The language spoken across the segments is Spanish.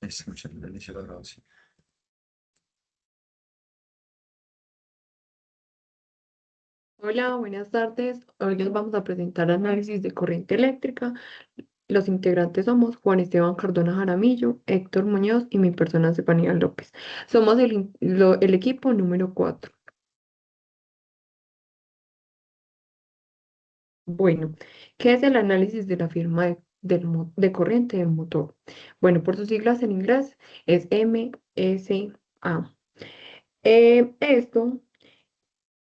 Escucha el inicio de la grabación. Hola, buenas tardes. Hoy les vamos a presentar análisis de corriente eléctrica. Los integrantes somos Juan Esteban Cardona Jaramillo, Héctor Muñoz y mi persona Estefanía López. Somos el equipo número 4. Bueno, ¿qué es el análisis de la firma de corriente del motor? Bueno, por sus siglas en inglés es MSA. Esto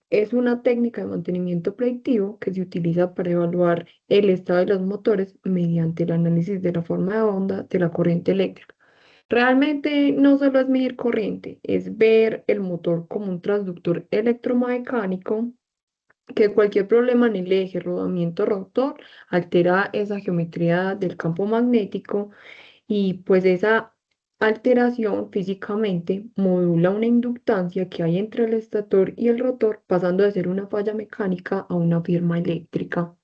es una técnica de mantenimiento predictivo que se utiliza para evaluar el estado de los motores mediante el análisis de la forma de onda de la corriente eléctrica. Realmente no solo es medir corriente, es ver el motor como un transductor electromecánico que cualquier problema en el eje rodamiento-rotor altera esa geometría del campo magnético y pues esa alteración físicamente modula una inductancia que hay entre el estator y el rotor, pasando de ser una falla mecánica a una firma eléctrica.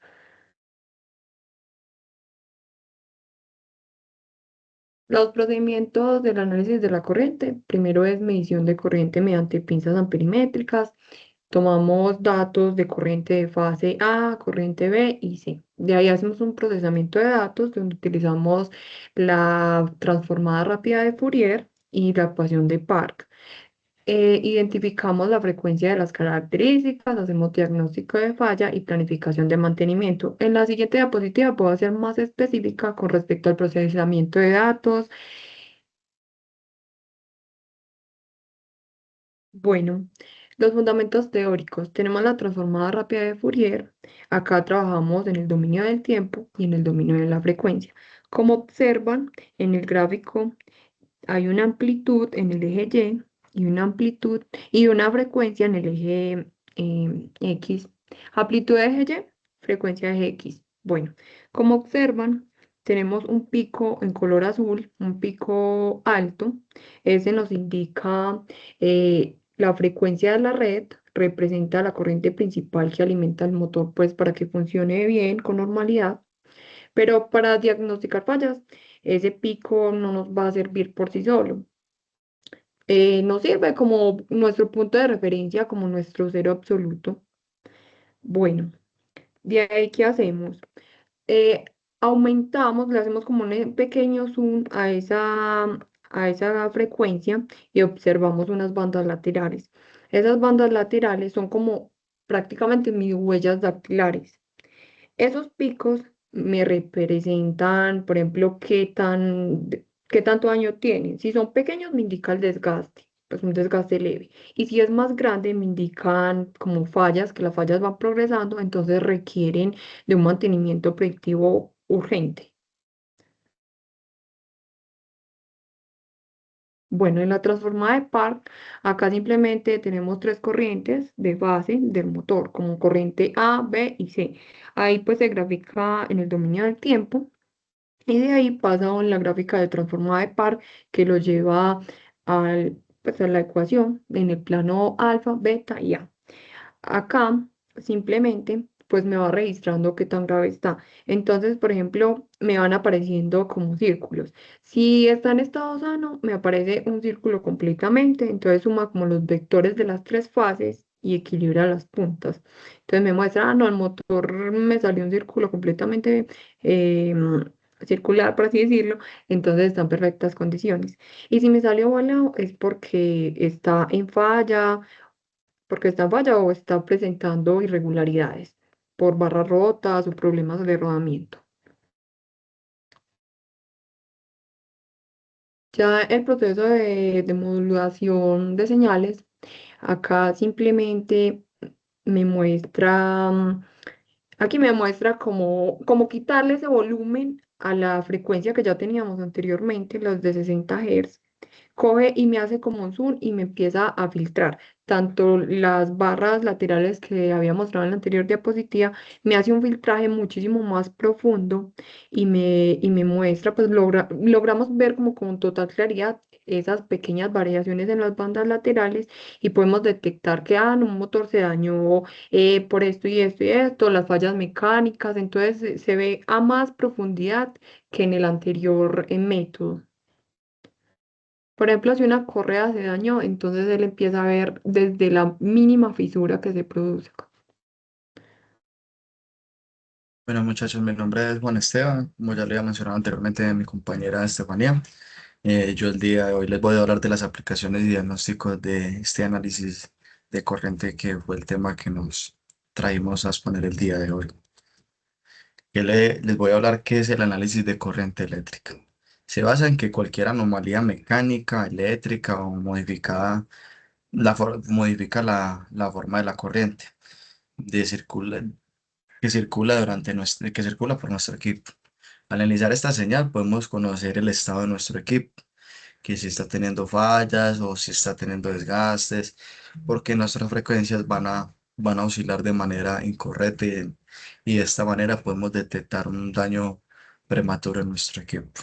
Los procedimientos del análisis de la corriente, primero es medición de corriente mediante pinzas amperimétricas. Tomamos datos de corriente de fase A, corriente B y C. De ahí hacemos un procesamiento de datos donde utilizamos la transformada rápida de Fourier y la ecuación de Park. Identificamos la frecuencia de las características, hacemos diagnóstico de falla y planificación de mantenimiento. En la siguiente diapositiva puedo ser más específica con respecto al procesamiento de datos. Bueno, los fundamentos teóricos. Tenemos la transformada rápida de Fourier. Acá trabajamos en el dominio del tiempo y en el dominio de la frecuencia. Como observan en el gráfico, hay una amplitud en el eje Y y una amplitud y una frecuencia en el eje X. Amplitud de eje Y, frecuencia de eje X. Bueno, como observan, tenemos un pico en color azul, un pico alto. Ese nos indica la frecuencia de la red, representa la corriente principal que alimenta el motor, pues para que funcione bien, con normalidad. Pero para diagnosticar fallas, ese pico no nos va a servir por sí solo. Nos sirve como nuestro punto de referencia, como nuestro cero absoluto. Bueno, de ahí, ¿qué hacemos? Eh, Aumentamos, le hacemos como un pequeño zoom a esa frecuencia y observamos unas bandas laterales. Esas bandas laterales son como prácticamente mis huellas dactilares. Esos picos me representan, por ejemplo, qué tanto daño tienen. Si son pequeños, me indica el desgaste, pues un desgaste leve. Y si es más grande, me indican como fallas, que las fallas van progresando, entonces requieren de un mantenimiento predictivo urgente. Bueno, en la transformada de Park, acá simplemente tenemos tres corrientes de base del motor, como corriente A, B y C. Ahí pues se grafica en el dominio del tiempo. Y de ahí pasa a la gráfica de transformada de par que lo lleva pues a la ecuación en el plano alfa, beta y A. Acá simplemente pues me va registrando qué tan grave está. Entonces, por ejemplo, me van apareciendo como círculos. Si está en estado sano, me aparece un círculo completamente. Entonces suma como los vectores de las tres fases y equilibra las puntas. Entonces me muestra, no, el motor me salió un círculo completamente circular, por así decirlo. Entonces está en perfectas condiciones. Y si me salió volado es porque está en falla o está presentando irregularidades por barras rotas o problemas de rodamiento. Ya el proceso de modulación de señales, acá simplemente me muestra, aquí me muestra cómo quitarle ese volumen a la frecuencia que ya teníamos anteriormente, los de 60 Hz. Coge y me hace como un zoom y me empieza a filtrar tanto las barras laterales que había mostrado en la anterior diapositiva, me hace un filtraje muchísimo más profundo y me muestra, pues logramos ver como con total claridad esas pequeñas variaciones en las bandas laterales y podemos detectar que no, un motor se dañó por esto y esto y esto, las fallas mecánicas, entonces se ve a más profundidad que en el anterior método. Por ejemplo, si una correa se dañó, entonces él empieza a ver desde la mínima fisura que se produzca. Bueno, muchachos, mi nombre es Juan Esteban, como ya le había mencionado anteriormente mi compañera Estefanía. Yo el día de hoy les voy a hablar de las aplicaciones y diagnósticos de este análisis de corriente que fue el tema que nos traímos a exponer el día de hoy. Les voy a hablar qué es el análisis de corriente eléctrica. Se basa en que cualquier anomalía mecánica, eléctrica o modificada modifica la forma de la corriente de circula, que circula por nuestro equipo. Al analizar esta señal podemos conocer el estado de nuestro equipo, que si está teniendo fallas o si está teniendo desgastes, porque nuestras frecuencias van a oscilar de manera incorrecta y de esta manera podemos detectar un daño prematuro en nuestro equipo.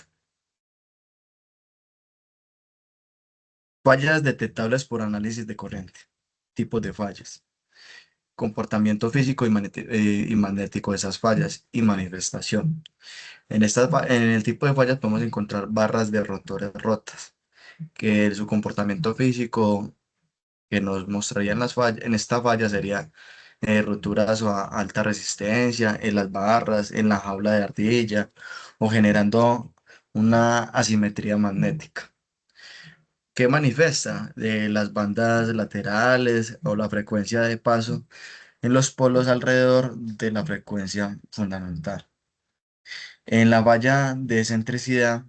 Fallas detectables por análisis de corriente. Tipos de fallas. Comportamiento físico y magnético de esas fallas y manifestación. En el tipo de fallas podemos encontrar barras de rotores rotas, que su comportamiento físico que nos mostrarían las fallas, en esta falla sería roturas a alta resistencia en las barras, en la jaula de ardilla o generando una asimetría magnética. ¿Qué manifiesta? De las bandas laterales o la frecuencia de paso en los polos alrededor de la frecuencia fundamental. En la falla de excentricidad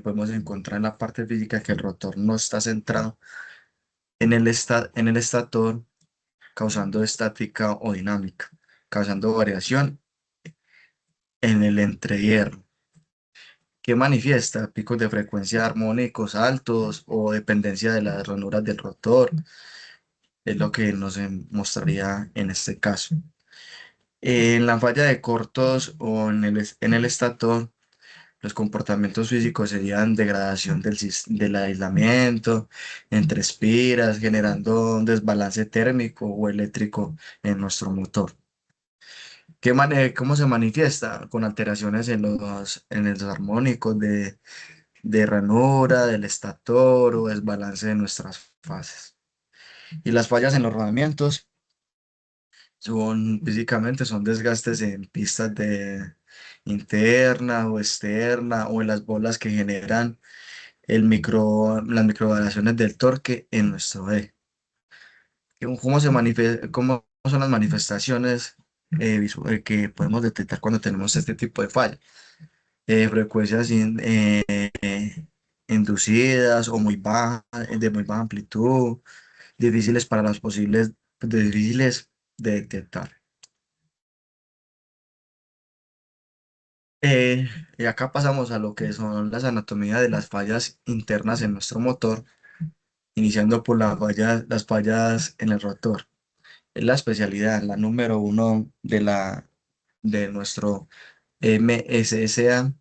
podemos encontrar en la parte física que el rotor no está centrado en el estator, causando estática o dinámica, causando variación en el entrehierro, que manifiesta picos de frecuencia armónicos altos o dependencia de las ranuras del rotor, es lo que nos mostraría en este caso. En la falla de cortos o en el estator, los comportamientos físicos serían degradación del aislamiento entre espiras, generando un desbalance térmico o eléctrico en nuestro motor. ¿Cómo se manifiesta? Con alteraciones en los armónicos de ranura, del estator o desbalance de nuestras fases. Y las fallas en los rodamientos son desgastes en pistas de interna o externa o en las bolas que generan las microvariaciones del torque en nuestro eje. ¿Cómo son las manifestaciones que podemos detectar cuando tenemos este tipo de falla? Frecuencias inducidas o muy bajas, de muy baja amplitud, difíciles para las difíciles de detectar. Y acá pasamos a lo que son las anatomías de las fallas internas en nuestro motor, iniciando por las fallas en el rotor. Es la especialidad, la número uno de nuestro MSSA,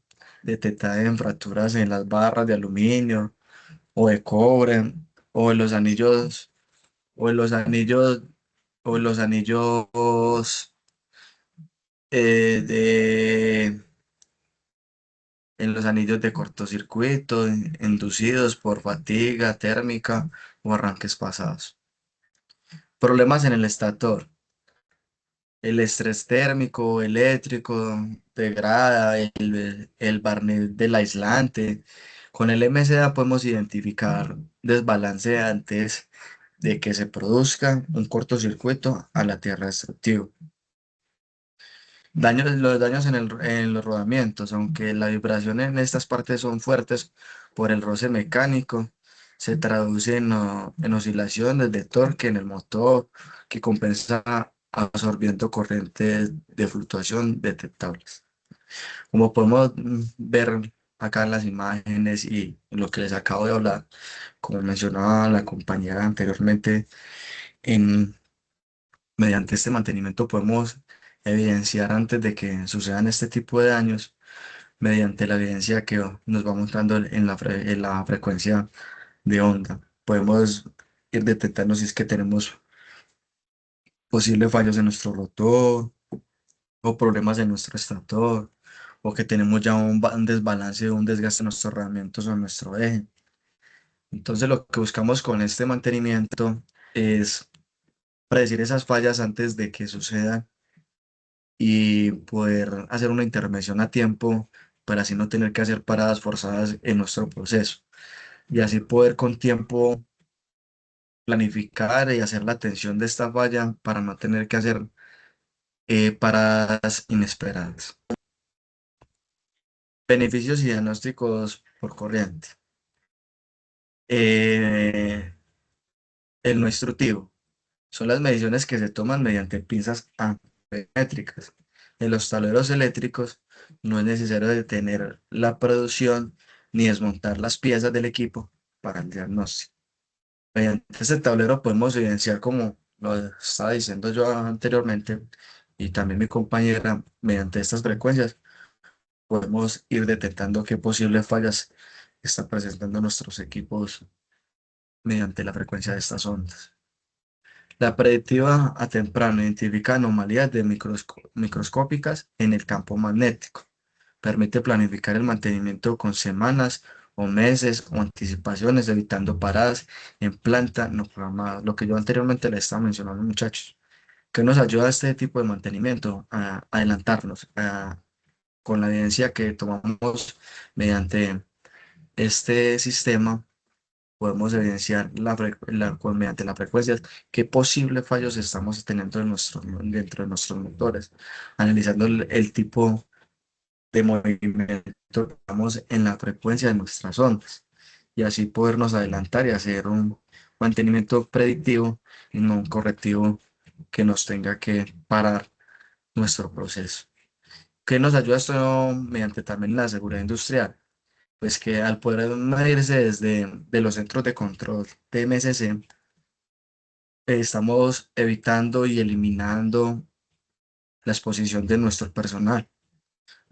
detectada en fracturas en las barras de aluminio o de cobre, o en los anillos, o en los anillos, o en los anillos de en los anillos de cortocircuito inducidos por fatiga térmica o arranques pasados. Problemas en el estator. El estrés térmico, eléctrico, degrada el barniz del aislante. Con el MCA podemos identificar desbalance antes de que se produzca un cortocircuito a la tierra destructivo. Los daños en los rodamientos, aunque la vibración en estas partes son fuertes por el roce mecánico, se traduce en oscilaciones de torque en el motor que compensa absorbiendo corrientes de fluctuación detectables. Como podemos ver acá en las imágenes y en lo que les acabo de hablar, como mencionaba la compañera anteriormente, en mediante este mantenimiento podemos evidenciar antes de que sucedan este tipo de daños, mediante la evidencia que nos va mostrando en la frecuencia de onda. Podemos ir detectando si es que tenemos posibles fallos en nuestro rotor o problemas en nuestro estator o que tenemos ya un desbalance o un desgaste en nuestros herramientas o en nuestro eje. Entonces lo que buscamos con este mantenimiento es predecir esas fallas antes de que sucedan y poder hacer una intervención a tiempo para así no tener que hacer paradas forzadas en nuestro proceso y así poder con tiempo planificar y hacer la atención de esta falla para no tener que hacer paradas inesperadas. Beneficios y diagnósticos por corriente. Eh, el no instructivo son las mediciones que se toman mediante pinzas amperímetras. En los tableros eléctricos no es necesario detener la producción ni desmontar las piezas del equipo para el diagnóstico. Mediante este tablero podemos evidenciar, como lo estaba diciendo yo anteriormente, y también mi compañera, mediante estas frecuencias podemos ir detectando qué posibles fallas están presentando nuestros equipos mediante la frecuencia de estas ondas. La predictiva a temprano identifica anomalías de microscópicas en el campo magnético. Permite planificar el mantenimiento con semanas o meses o anticipaciones, evitando paradas en planta no programadas. Lo que yo anteriormente les estaba mencionando, muchachos, que nos ayuda a este tipo de mantenimiento a adelantarnos con la evidencia que tomamos mediante este sistema. Podemos evidenciar mediante las frecuencias qué posibles fallos estamos teniendo dentro de nuestros motores, analizando el tipo de movimiento que estamos en la frecuencia de nuestras ondas y así podernos adelantar y hacer un mantenimiento predictivo y no un correctivo que nos tenga que parar nuestro proceso. ¿Qué nos ayuda esto mediante también la seguridad industrial? Pues que al poder medirse desde de los centros de control de MSC, estamos evitando y eliminando la exposición de nuestro personal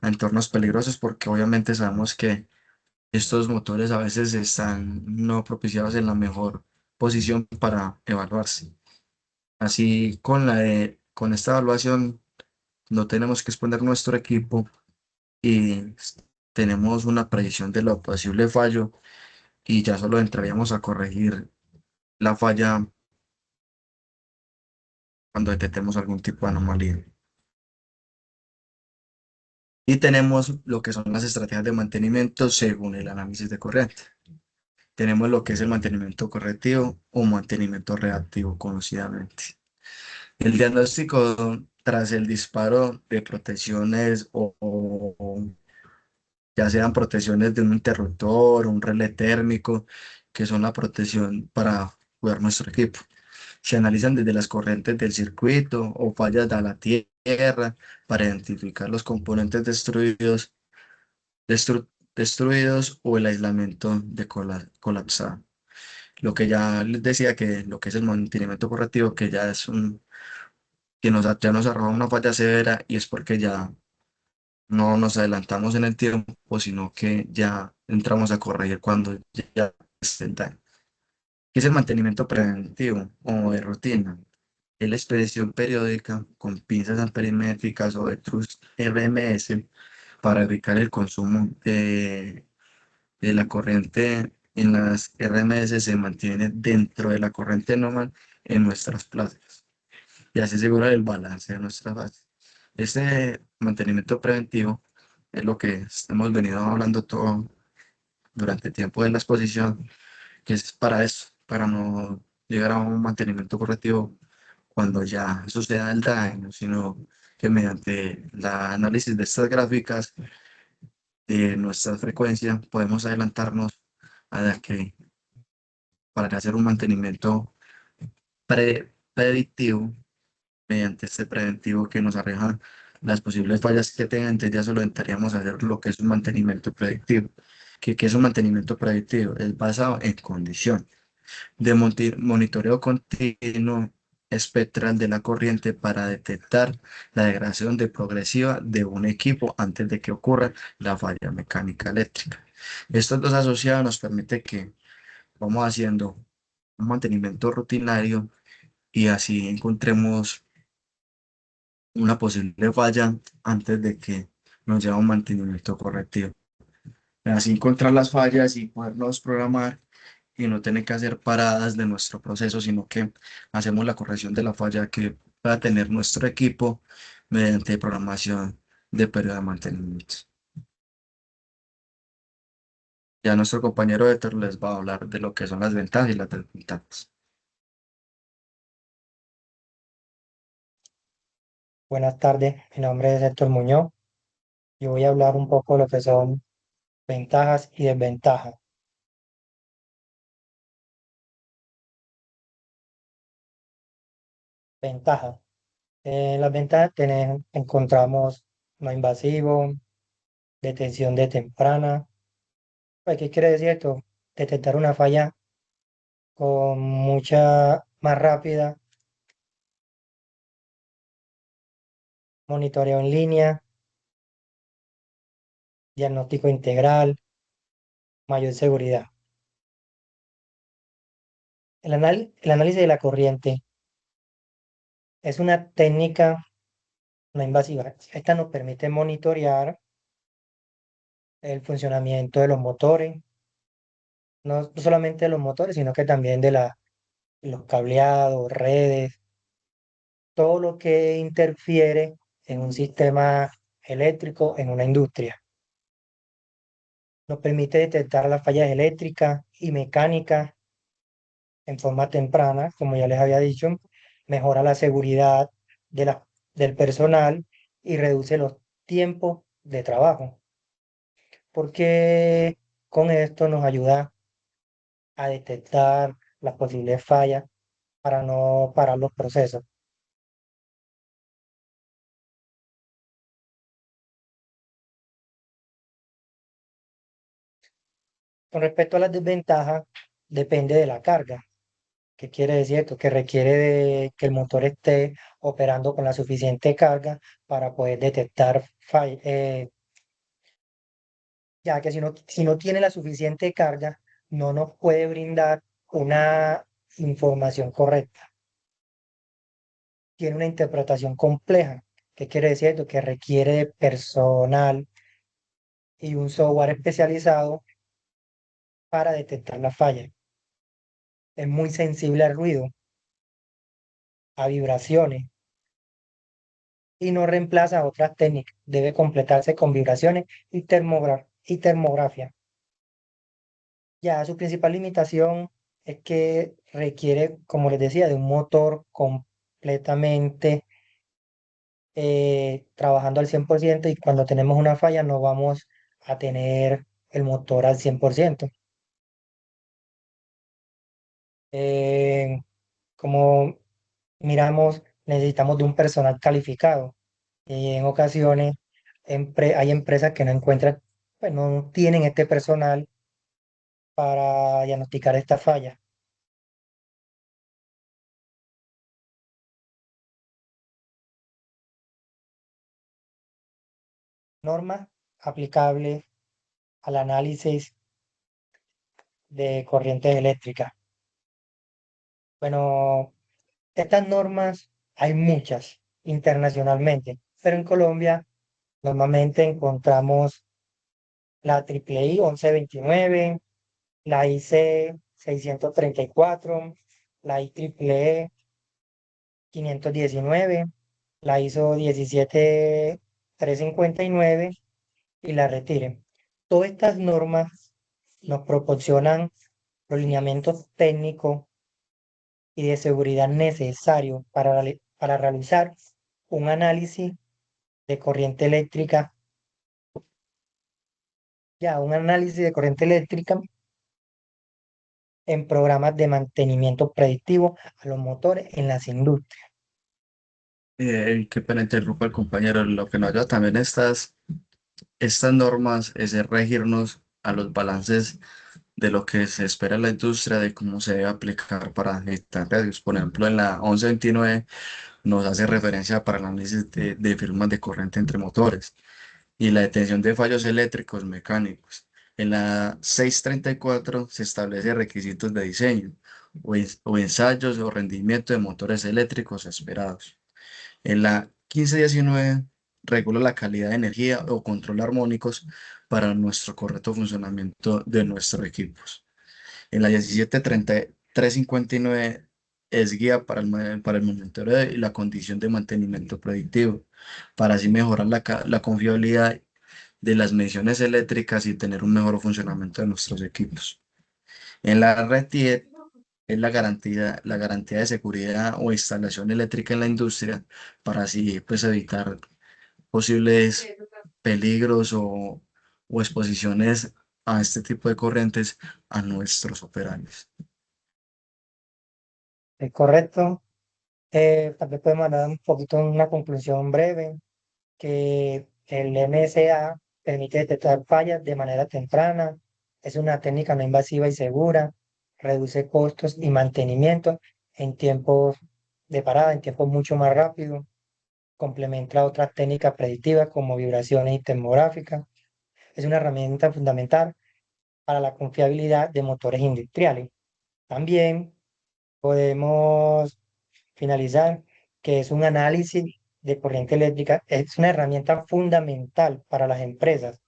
a entornos peligrosos porque obviamente sabemos que estos motores a veces están no propiciados en la mejor posición para evaluarse. Así con esta evaluación no tenemos que exponer nuestro equipo y tenemos una predicción de lo posible fallo y ya solo entraríamos a corregir la falla cuando detectemos algún tipo de anomalía. Y tenemos lo que son las estrategias de mantenimiento según el análisis de corriente. Tenemos lo que es el mantenimiento correctivo o mantenimiento reactivo, conocidamente. El diagnóstico tras el disparo de protecciones o ya sean protecciones de un interruptor, un relé térmico, que son la protección para cuidar nuestro equipo. Se analizan desde las corrientes del circuito o fallas de la tierra para identificar los componentes destruidos o el aislamiento de colapsado. Lo que ya les decía que lo que es el mantenimiento correctivo, que ya es ya nos arroja una falla severa y es porque ya no nos adelantamos en el tiempo, sino que ya entramos a corregir cuando ya esté el daño. ¿Qué es el mantenimiento preventivo o de rutina? Es la expedición periódica con pinzas amperimétricas o de trust RMS para evitar el consumo de la corriente en las RMS se mantiene dentro de la corriente normal en nuestras plazas y así asegurar el balance de nuestras bases. Este mantenimiento preventivo es lo que hemos venido hablando todo durante el tiempo de la exposición, que es para eso, para no llegar a un mantenimiento correctivo cuando ya suceda el daño, sino que mediante el análisis de estas gráficas de nuestra frecuencia podemos adelantarnos a que para hacer un mantenimiento predictivo mediante este preventivo que nos arroja las posibles fallas que tengan, entonces ya solo entraríamos a hacer lo que es un mantenimiento predictivo. ¿Qué es un mantenimiento predictivo? Es basado en condición de monitoreo continuo espectral de la corriente para detectar la degradación progresiva de un equipo antes de que ocurra la falla mecánica eléctrica. Estos dos asociados nos permite que vamos haciendo un mantenimiento rutinario y así encontremos una posible falla antes de que nos lleve a un mantenimiento correctivo. Así encontrar las fallas y podernos programar y no tener que hacer paradas de nuestro proceso, sino que hacemos la corrección de la falla que pueda tener nuestro equipo mediante programación de periodo de mantenimiento. Ya nuestro compañero Héctor les va a hablar de lo que son las ventajas y las desventajas. Buenas tardes, mi nombre es Héctor Muñoz. Yo voy a hablar un poco de lo que son ventajas y desventajas. Ventajas. En las ventajas encontramos no invasivo, detención de temprana. Pues, ¿qué quiere decir esto? Detectar una falla con mucha más rápida, monitoreo en línea, diagnóstico integral, mayor seguridad. El análisis de la corriente es una técnica no invasiva. Esta nos permite monitorear el funcionamiento de los motores, no solamente de los motores, sino que también de los cableados, redes, todo lo que interfiere en un sistema eléctrico en una industria. Nos permite detectar las fallas eléctricas y mecánicas en forma temprana, como ya les había dicho, mejora la seguridad de del personal y reduce los tiempos de trabajo, porque con esto nos ayuda a detectar las posibles fallas para no parar los procesos. Con respecto a las desventajas, depende de la carga. ¿Qué quiere decir esto? Que requiere de que el motor esté operando con la suficiente carga para poder detectar fallas. Ya que si no tiene la suficiente carga, no nos puede brindar una información correcta. Tiene una interpretación compleja. ¿Qué quiere decir esto? Que requiere de personal y un software especializado para detectar la falla. Es muy sensible al ruido, a vibraciones y no reemplaza otras técnicas. Debe completarse con vibraciones y termografía. Ya su principal limitación es que requiere, como les decía, de un motor completamente trabajando al 100% y cuando tenemos una falla no vamos a tener el motor al 100%. Como miramos, necesitamos de un personal calificado. Y en ocasiones hay empresas que no encuentran, pues no tienen este personal para diagnosticar esta falla. Normas aplicables al análisis de corrientes eléctricas. Bueno, estas normas hay muchas internacionalmente, pero en Colombia normalmente encontramos la IEEE 1129, la IC 634, la IEEE 519, la ISO 17359 y la retiren. Todas estas normas nos proporcionan los lineamientos técnicos y de seguridad necesarios para realizar un análisis de corriente eléctrica, un análisis de corriente eléctrica en programas de mantenimiento predictivo a los motores en las industrias. Qué pena interrumpa el compañero. Lo que nos ayuda también estas normas es el regirnos a los balances de lo que se espera en la industria, de cómo se debe aplicar para evitar riesgos. Por ejemplo, en la 1129 nos hace referencia para el análisis de firmas de corriente entre motores y la detención de fallos eléctricos mecánicos. En la 634 se establece requisitos de diseño o ensayos o rendimiento de motores eléctricos esperados. En la 1519 regula la calidad de energía o control armónicos para nuestro correcto funcionamiento de nuestros equipos. En la 173359 es guía para el monitoreo y la condición de mantenimiento predictivo, para así mejorar la confiabilidad de las mediciones eléctricas y tener un mejor funcionamiento de nuestros equipos. En la red TIED es la garantía de seguridad o instalación eléctrica en la industria, para así pues evitar posibles peligros o exposiciones a este tipo de corrientes a nuestros operarios. ¿Es correcto? Tal vez podemos dar un poquito una conclusión breve, que el MSA permite detectar fallas de manera temprana, es una técnica no invasiva y segura, reduce costos y mantenimiento en tiempos de parada, en tiempos mucho más rápidos, complementa otras técnicas predictivas como vibraciones y termográficas. Es una herramienta fundamental para la confiabilidad de motores industriales. También podemos finalizar que es un análisis de corriente eléctrica, es una herramienta fundamental para las empresas,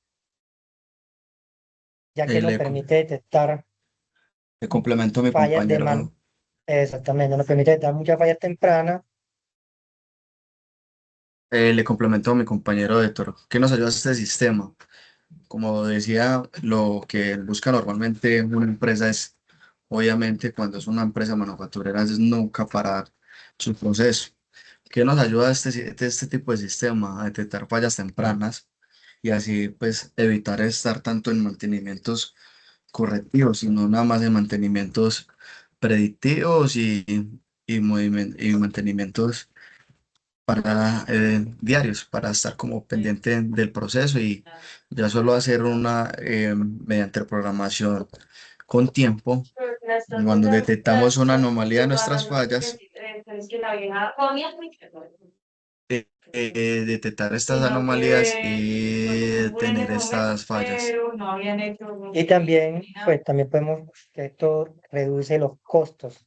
ya que Eh, nos le, co- permite detectar le complemento a mi fallas de compañero, exactamente, nos permite detectar muchas fallas tempranas. le complemento a mi compañero Héctor, que nos ayuda este sistema. Como decía, lo que busca normalmente una empresa es, obviamente, cuando es una empresa manufacturera, es nunca parar su proceso. ¿Qué nos ayuda este tipo de sistema a detectar fallas tempranas y así pues evitar estar tanto en mantenimientos correctivos, sino nada más en mantenimientos predictivos y mantenimientos para diarios, para estar como pendiente del proceso y ya solo hacer una mediante programación con tiempo. Cuando detectamos una anomalía en nuestras fallas, detectar estas anomalías y tener estas fallas. Y también, pues también podemos, que esto reduce los costos,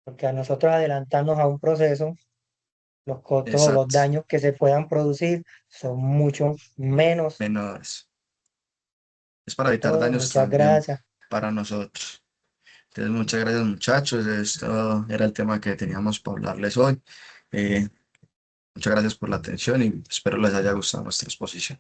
porque a nosotros adelantarnos a un proceso, los costos o los Exacto, daños que se puedan producir son mucho menos. menores. Es para evitar Todo, daños muchas también gracias. para nosotros. Entonces, muchas gracias muchachos. Esto era el tema que teníamos para hablarles hoy. Eh, Muchas gracias por la atención y espero les haya gustado nuestra exposición.